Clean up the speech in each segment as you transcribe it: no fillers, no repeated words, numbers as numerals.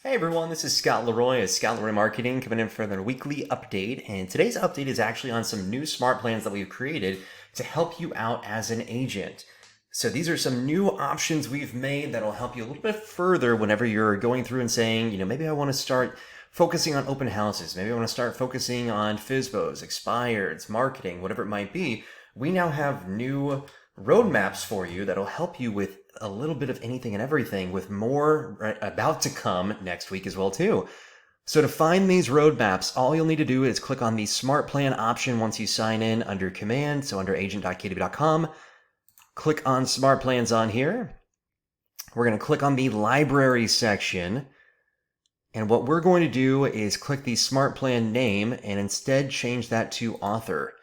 Hey everyone, this is Scott Leroy of Scott Leroy Marketing coming in for another weekly update. And today's update is actually on some new smart plans that we've created to help you out as an agent. So these are some new options we've made that'll help you a little bit further whenever you're going through and saying, maybe I want to start focusing on open houses. Maybe I want to start focusing on FSBOs, expireds, marketing, whatever it might be. We now have new roadmaps for you that'll help you with a little bit of anything and everything, with more about to come next week as well too. So to find these roadmaps, all you'll need to do is click on the Smart Plan option once you sign in under Command, so under agent.ktb.com. Click on Smart Plans on here. We're going to click on the Library section. And what we're going to do is click the Smart Plan name and instead change that to Author.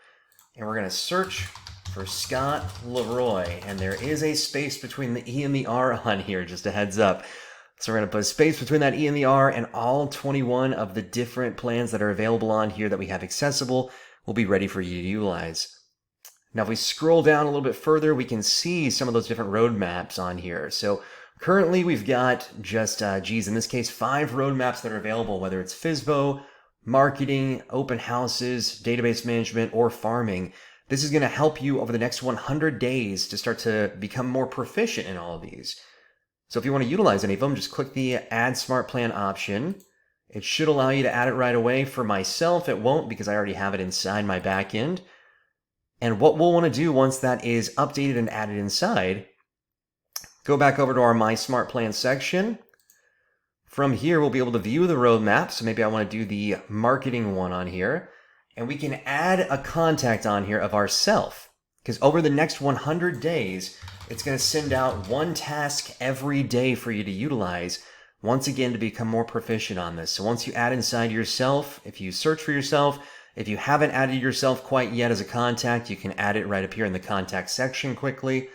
And we're going to search for Scott Leroy, and there is a space between the E and the R on here, just a heads up. So we're going to put a space between that E and the R, and all 21 of the different plans that are available on here that we have accessible will be ready for you to utilize. Now, if we scroll down a little bit further, we can see some of those different roadmaps on here. So currently we've got just, in this case, 5 roadmaps that are available, whether it's FSBO, marketing, open houses, database management, or farming. This is going to help you over the next 100 days to start to become more proficient in all of these. So if you want to utilize any of them, just click the Add Smart Plan option. It should allow you to add it right away. For myself, it won't because I already have it inside my backend. And what we'll want to do once that is updated and added inside, go back over to our My Smart Plan section. From here, we'll be able to view the roadmap. So maybe I want to do the marketing one on here. And we can add a contact on here of ourself, because over the next 100 days, it's going to send out one task every day for you to utilize, once again, to become more proficient on this. So once you add inside yourself, if you search for yourself, if you haven't added yourself quite yet as a contact, you can add it right up here in the contact section quickly.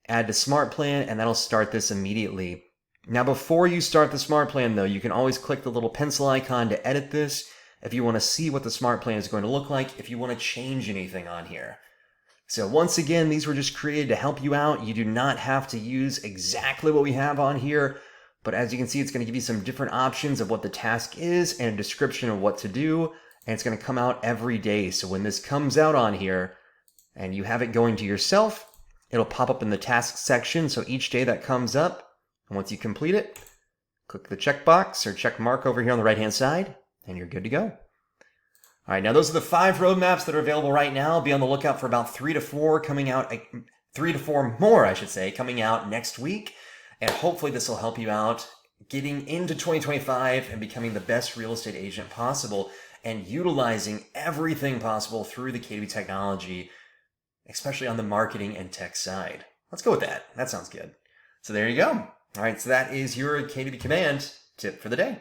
Add to Smart Plan, and that'll start this immediately. Now, before you start the Smart Plan, though, you can always click the little pencil icon to edit this if you want to see what the Smart Plan is going to look like, if you want to change anything on here. So once again, these were just created to help you out. You do not have to use exactly what we have on here, but as you can see, it's going to give you some different options of what the task is and a description of what to do, and it's going to come out every day. So when this comes out on here and you have it going to yourself, it'll pop up in the task section. So each day that comes up, and once you complete it, click the checkbox or check mark over here on the right-hand side, and you're good to go. All right, now those are the 5 roadmaps that are available right now. Be on the lookout for about 3 to 4 coming out, 3 to 4 more, I should say, coming out next week. And hopefully this will help you out getting into 2025 and becoming the best real estate agent possible and utilizing everything possible through the KTB technology, especially on the marketing and tech side. Let's go with that. That sounds good. So there you go. All right, so that is your KTB Command tip for the day.